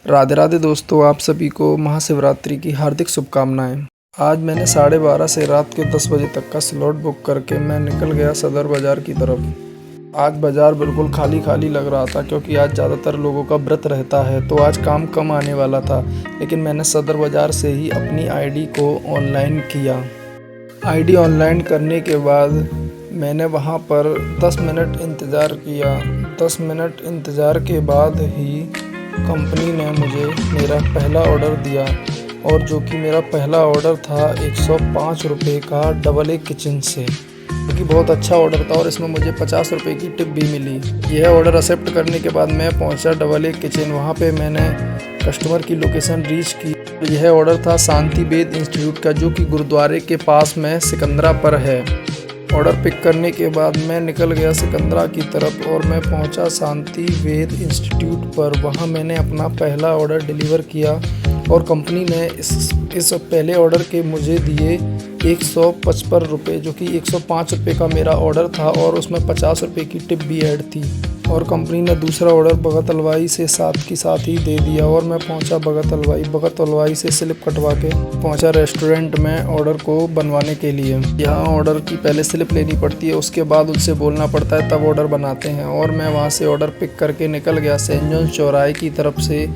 राधे राधे दोस्तों, आप सभी को महाशिवरात्रि की हार्दिक शुभकामनाएं। आज मैंने 12:30 से रात के 10 बजे तक का स्लॉट बुक करके मैं निकल गया सदर बाज़ार की तरफ। आज बाज़ार बिल्कुल खाली खाली लग रहा था क्योंकि आज ज़्यादातर लोगों का व्रत रहता है, तो आज काम कम आने वाला था। लेकिन मैंने सदर बाज़ार से ही अपनी आईडी को ऑनलाइन किया। आईडी ऑनलाइन करने के बाद मैंने वहां पर 10 मिनट इंतज़ार किया। 10 मिनट इंतज़ार के बाद ही कंपनी ने मुझे मेरा पहला ऑर्डर दिया, और जो कि मेरा पहला ऑर्डर था 105 रुपये का डबल ए किचन से, जो कि बहुत अच्छा ऑर्डर था और इसमें मुझे 50 रुपये की टिप भी मिली। यह ऑर्डर एक्सेप्ट करने के बाद मैं पहुंचा डबल ए किचन। वहां पे मैंने कस्टमर की लोकेशन रीच की। यह ऑर्डर था शांति वेद इंस्टीट्यूट का, जो कि गुरुद्वारे के पास में सिकंदरा पर है। ऑर्डर पिक करने के बाद मैं निकल गया सिकंदरा की तरफ और मैं पहुंचा शांति वेद इंस्टीट्यूट पर। वहां मैंने अपना पहला ऑर्डर डिलीवर किया और कंपनी ने इस पहले ऑर्डर के मुझे दिए 155 रुपये, जो कि 105 रुपये का मेरा ऑर्डर था और उसमें 50 रुपये की टिप भी ऐड थी। और कंपनी ने दूसरा ऑर्डर भगत हलवाई से साथ के साथ ही दे दिया और मैं पहुंचा भगत हलवाई से स्लिप कटवा के पहुंचा रेस्टोरेंट में ऑर्डर को बनवाने के लिए। यहाँ ऑर्डर की पहले स्लिप लेनी पड़ती है, उसके बाद उनसे बोलना पड़ता है, तब ऑर्डर बनाते हैं। और मैं वहाँ से ऑर्डर पिक करके निकल गया सेंट जॉन्स चौराहे की तरफ से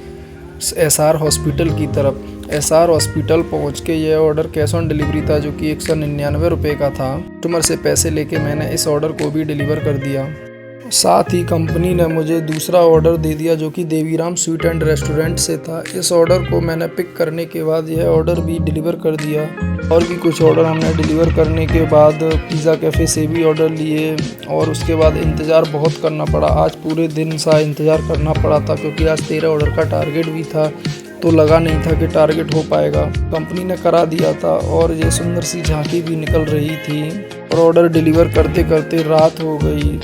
एसआर हॉस्पिटल की तरफ। एसआर हॉस्पिटल पहुँच के यह ऑर्डर कैश ऑन डिलीवरी था, जो कि 199 रुपये का था। कस्टमर से पैसे लेके मैंने इस ऑर्डर को भी डिलीवर कर दिया। साथ ही कंपनी ने मुझे दूसरा ऑर्डर दे दिया, जो कि देवीराम स्वीट एंड रेस्टोरेंट से था। इस ऑर्डर को मैंने पिक करने के बाद यह ऑर्डर भी डिलीवर कर दिया। और भी कुछ ऑर्डर हमने डिलीवर करने के बाद पिज़्ज़ा कैफ़े से भी ऑर्डर लिए और उसके बाद इंतज़ार बहुत करना पड़ा। आज पूरे दिन सा इंतज़ार करना पड़ा था क्योंकि आज 13 ऑर्डर का टारगेट भी था, तो लगा नहीं था कि टारगेट हो पाएगा। कंपनी ने करा दिया था और ये सुंदर सी झांकी भी निकल रही थी और ऑर्डर डिलीवर करते करते रात हो गई।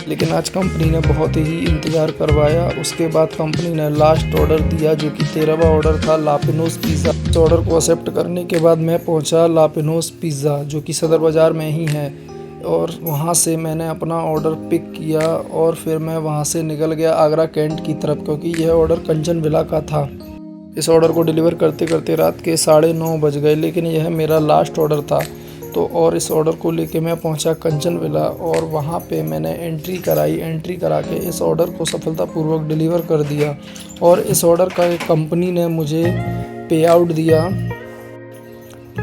लेकिन आज कंपनी ने बहुत ही इंतज़ार करवाया। उसके बाद कंपनी ने लास्ट ऑर्डर दिया, जो कि 13वां ऑर्डर था लापिनोस पिज़्ज़ा। इस ऑर्डर को एक्सेप्ट करने के बाद मैं पहुंचा लापिनोस पिज़्ज़ा, जो कि सदर बाज़ार में ही है, और वहां से मैंने अपना ऑर्डर पिक किया और फिर मैं वहां से निकल गया आगरा कैंट की तरफ, क्योंकि यह ऑर्डर कंचन विला का था। इस ऑर्डर को डिलीवर करते करते रात के 9:30 बज गए, लेकिन यह मेरा लास्ट ऑर्डर था। तो और इस ऑर्डर को लेके मैं पहुंचा कंचन विला और वहां पे मैंने एंट्री करा के इस ऑर्डर को सफलतापूर्वक डिलीवर कर दिया। और इस ऑर्डर का कंपनी ने मुझे पे आउट दिया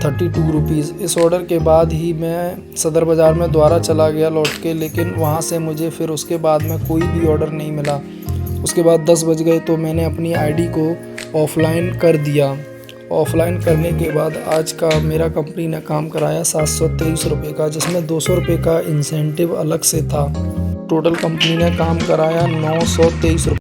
32 रुपीज़। इस ऑर्डर के बाद ही मैं सदर बाज़ार में दोबारा चला गया लौट के, लेकिन वहां से मुझे फिर उसके बाद में कोई भी ऑर्डर नहीं मिला। उसके बाद 10 बज गए तो मैंने अपनी आईडी को ऑफलाइन कर दिया। ऑफलाइन करने के बाद आज का मेरा कंपनी ने काम कराया 723 रुपये का, जिसमें 200 रुपये का इंसेंटिव अलग से था। टोटल कंपनी ने काम कराया 923 रुपये।